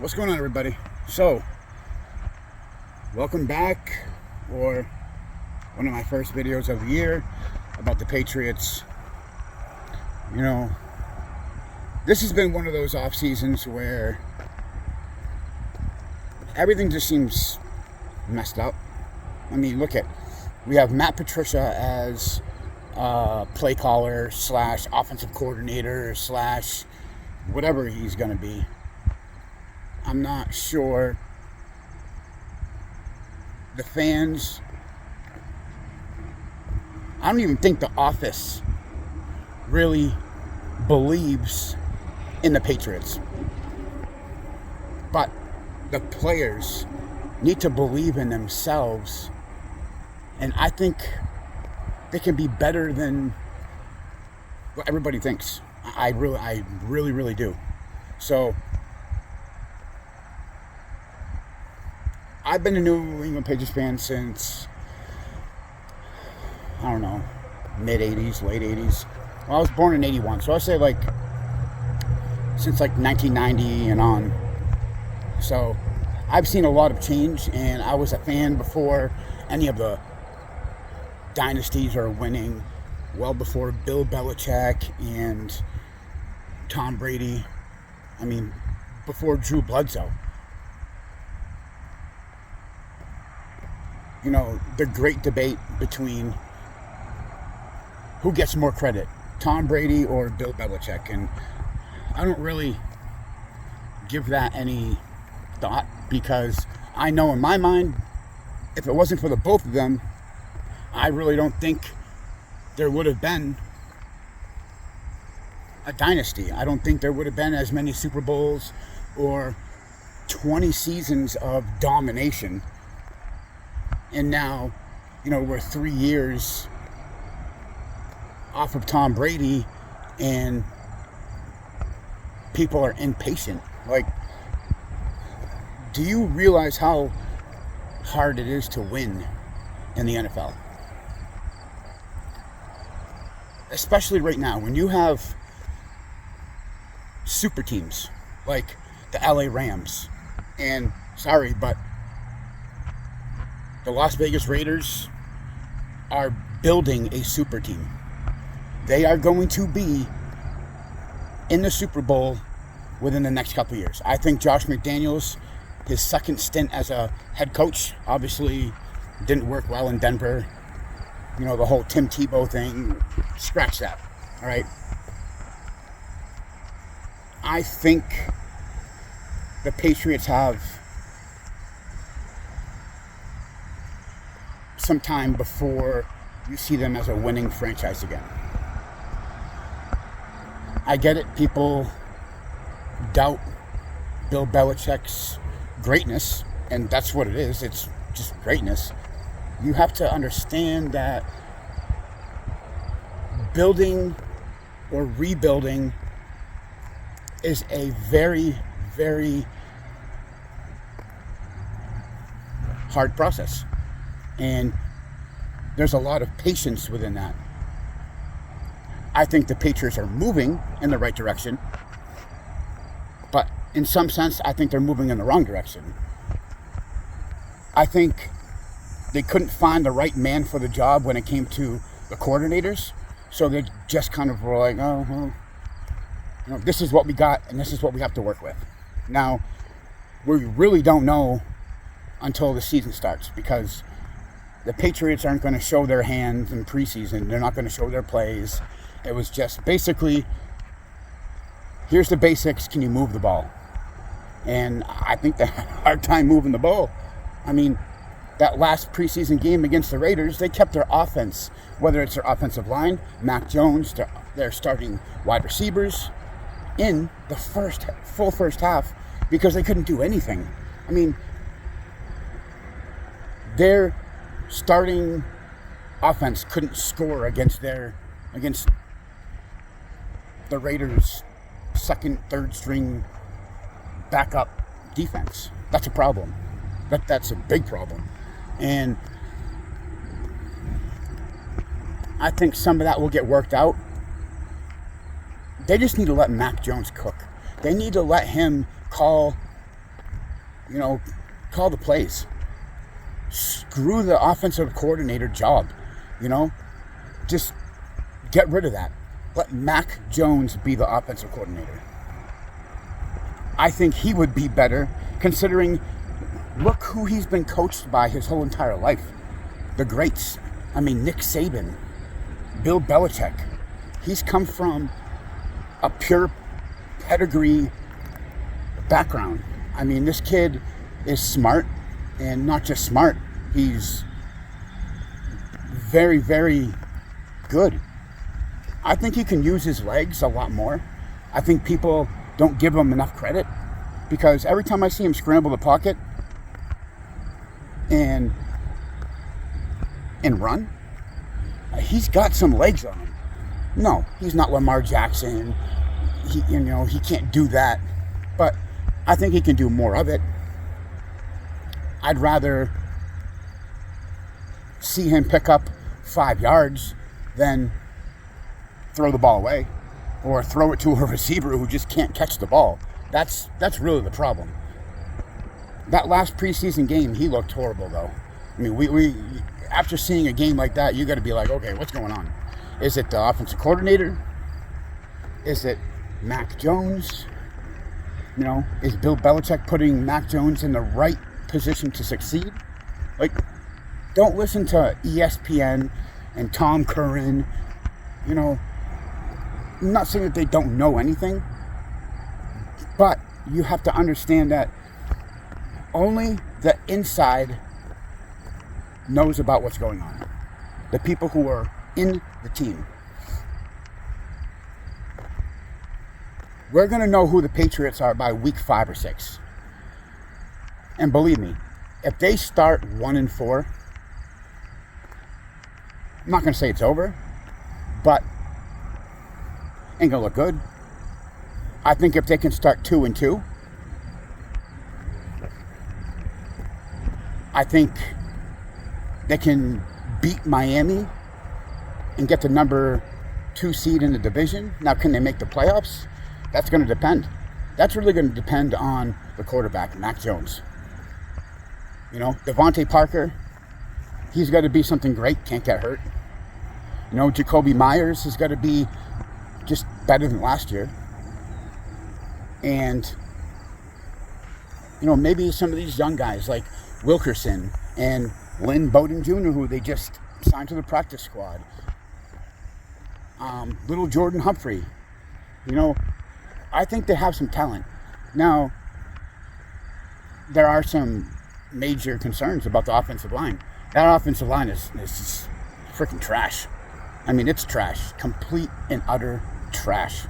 What's going on, everybody? So, welcome back, or one of my first videos of the year about the Patriots. You know, this has been one of those off seasons where everything just seems messed up. I mean, we have Matt Patricia as play caller / offensive coordinator / whatever he's going to be. I'm not sure the fans, I don't even think the office really believes in the Patriots. But the players need to believe in themselves, and I think they can be better than what everybody thinks. I really do. So I've been a New England Patriots fan since, I don't know, mid-'80s, late 80s. Well, I was born in 81, so I'd say since 1990 and on. So I've seen a lot of change, and I was a fan before any of the dynasties are winning, well before Bill Belichick and Tom Brady. I mean, before Drew Bledsoe. You know, the great debate between who gets more credit, Tom Brady or Bill Belichick. And I don't really give that any thought, because I know in my mind, if it wasn't for the both of them, I really don't think there would have been a dynasty. I don't think there would have been as many Super Bowls or 20 seasons of domination. And now, we're 3 years off of Tom Brady, and people are impatient. Do you realize how hard it is to win in the NFL? Especially right now, when you have super teams like the LA Rams, and sorry, but the Las Vegas Raiders are building a super team. They are going to be in the Super Bowl within the next couple of years. I think Josh McDaniels, his second stint as a head coach, obviously didn't work well in Denver. The whole Tim Tebow thing, scratch that, all right? I think the Patriots have some time before you see them as a winning franchise again. I get it, people doubt Bill Belichick's greatness, and that's what it is. It's just greatness. You have to understand that building or rebuilding is a very, very hard process. And there's a lot of patience within that. I think the Patriots are moving in the right direction, but in some sense, I think they're moving in the wrong direction. I think they couldn't find the right man for the job when it came to the coordinators, so they just kind of were like, oh, well, this is what we got, and this is what we have to work with. Now, we really don't know until the season starts, because the Patriots aren't going to show their hands in preseason. They're not going to show their plays. It was just basically, here's the basics. Can you move the ball? And I think they had a hard time moving the ball. I mean, that last preseason game against the Raiders, they kept their offense, whether it's their offensive line, Mac Jones, their starting wide receivers, in the full first half, because they couldn't do anything. I mean, their starting offense couldn't score against the Raiders' second, third string backup defense. That's a problem. That's a big problem. And I think some of that will get worked out. They just need to let Mac Jones cook. They need to let him call call the plays. Screw the offensive coordinator job, just get rid of that. Let Mac Jones be the offensive coordinator. I think he would be better, considering look who he's been coached by his whole entire life. The greats. I mean, Nick Saban, Bill Belichick. He's come from a pure pedigree background. I mean, this kid is smart, and not just smart, he's very, very good. I think he can use his legs a lot more. I think people don't give him enough credit, because every time I see him scramble the pocket and run, he's got some legs on him. No, he's not Lamar Jackson. He can't do that, but I think he can do more of it. I'd rather see him pick up 5 yards than throw the ball away or throw it to a receiver who just can't catch the ball. That's really the problem. That last preseason game, he looked horrible, though. I mean, we after seeing a game like that, you got to be like, okay, what's going on? Is it the offensive coordinator? Is it Mac Jones? Is Bill Belichick putting Mac Jones in the right position to succeed? Like, don't listen to ESPN and Tom Curran. I'm not saying that they don't know anything, but you have to understand that only the inside knows about what's going on. The people who are in the team. We're going to know who the Patriots are by week 5 or 6. And believe me, if they start 1-4, I'm not going to say it's over, but ain't going to look good. I think if they can start 2-2, I think they can beat Miami and get the number 2 seed in the division. Now, can they make the playoffs? That's going to depend. That's really going to depend on the quarterback, Mac Jones. Devontae Parker, he's got to be something great, can't get hurt. Jacoby Myers has got to be just better than last year. And, maybe some of these young guys like Wilkerson and Lynn Bowden Jr., who they just signed to the practice squad. Little Jordan Humphrey. I think they have some talent. Now, there are some major concerns about the offensive line. That offensive line is just freaking trash. I mean, it's trash. Complete and utter trash.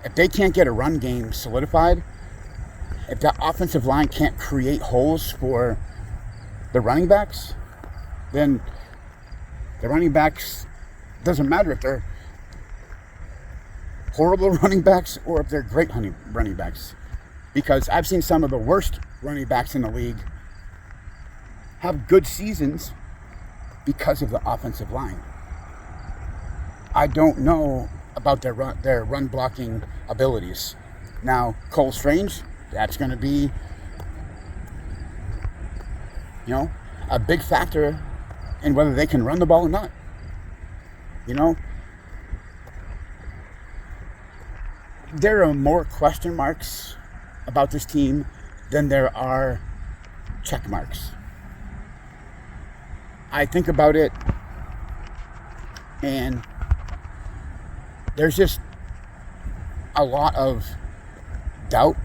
If they can't get a run game solidified, if that offensive line can't create holes for the running backs, then the running backs, doesn't matter if they're horrible running backs or if they're great running backs. Because I've seen some of the worst running backs in the league have good seasons because of the offensive line. I don't know about their run blocking abilities. Now, Cole Strange, that's going to be, a big factor in whether they can run the ball or not. There are more question marks about this team than there are check marks. I think about it, and there's just a lot of doubt,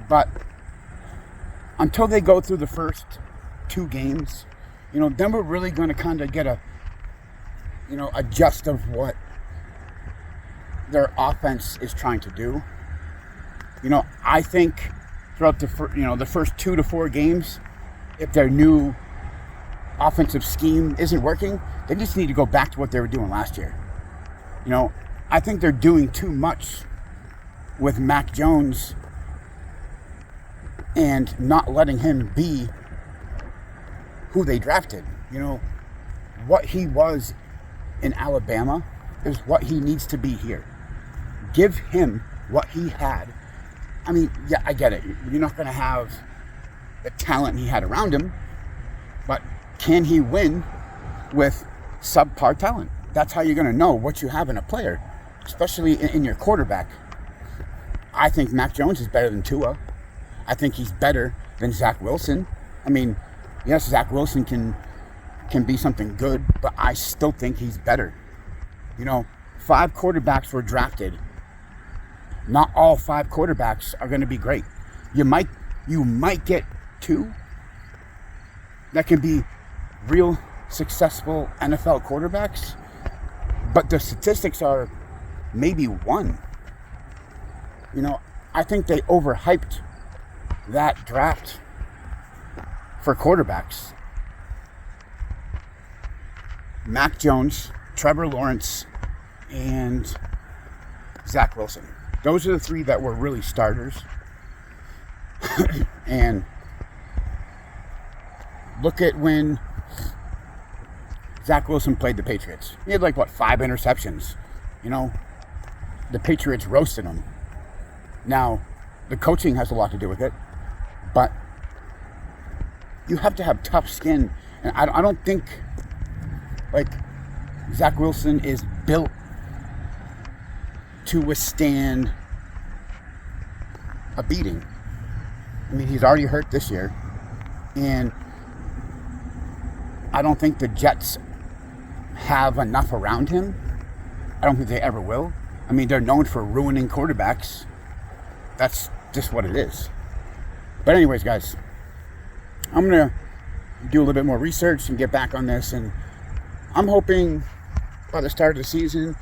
but until they go through the first 2 games, then we're really going to kind of get a gist of what their offense is trying to do. I think throughout the first 2 to 4 games, if their new offensive scheme isn't working, they just need to go back to what they were doing last year. I think they're doing too much with Mac Jones and not letting him be who they drafted. What he was in Alabama is what he needs to be here. Give him what he had I mean, yeah, I get it. You're not going to have the talent he had around him, but can he win with subpar talent? That's how you're going to know what you have in a player, especially in your quarterback. I think Mac Jones is better than Tua. I think he's better than Zach Wilson. I mean, yes, Zach Wilson can be something good, but I still think he's better. 5 quarterbacks were drafted. Not all 5 quarterbacks are going to be great. You might get 2 that can be real successful NFL quarterbacks, but the statistics are maybe 1. I think they overhyped that draft for quarterbacks. Mac Jones, Trevor Lawrence, and Zach Wilson. Those are the 3 that were really starters. And look at when Zach Wilson played the Patriots. He had 5 interceptions. The Patriots roasted him. Now, the coaching has a lot to do with it, but you have to have tough skin. And I don't think Zach Wilson is built to withstand a beating. I mean, he's already hurt this year, and I don't think the Jets have enough around him. I don't think they ever will. I mean, they're known for ruining quarterbacks. That's just what it is. But anyways, guys, I'm going to do a little bit more research and get back on this, and I'm hoping by the start of the season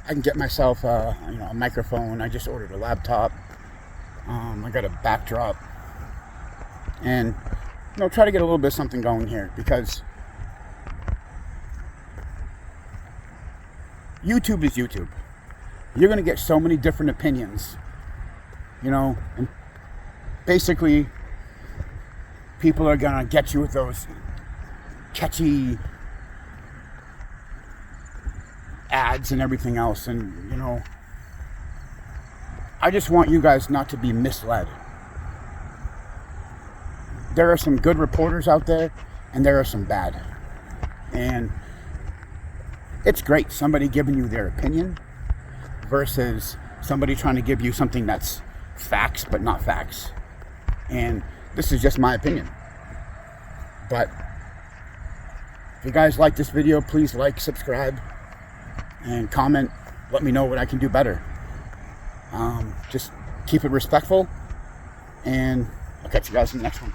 I can get myself a microphone. I just ordered a laptop. I got a backdrop, and try to get a little bit of something going here, because YouTube is YouTube. You're going to get so many different opinions, and basically people are going to get you with those catchy ads and everything else. And I just want you guys not to be misled. There are some good reporters out there, and there are some bad. And it's great somebody giving you their opinion versus somebody trying to give you something that's facts but not facts. And this is just my opinion. But if you guys like this video, please like, subscribe, and comment. Let me know what I can do better. Just keep it respectful, and I'll catch you guys in the next one.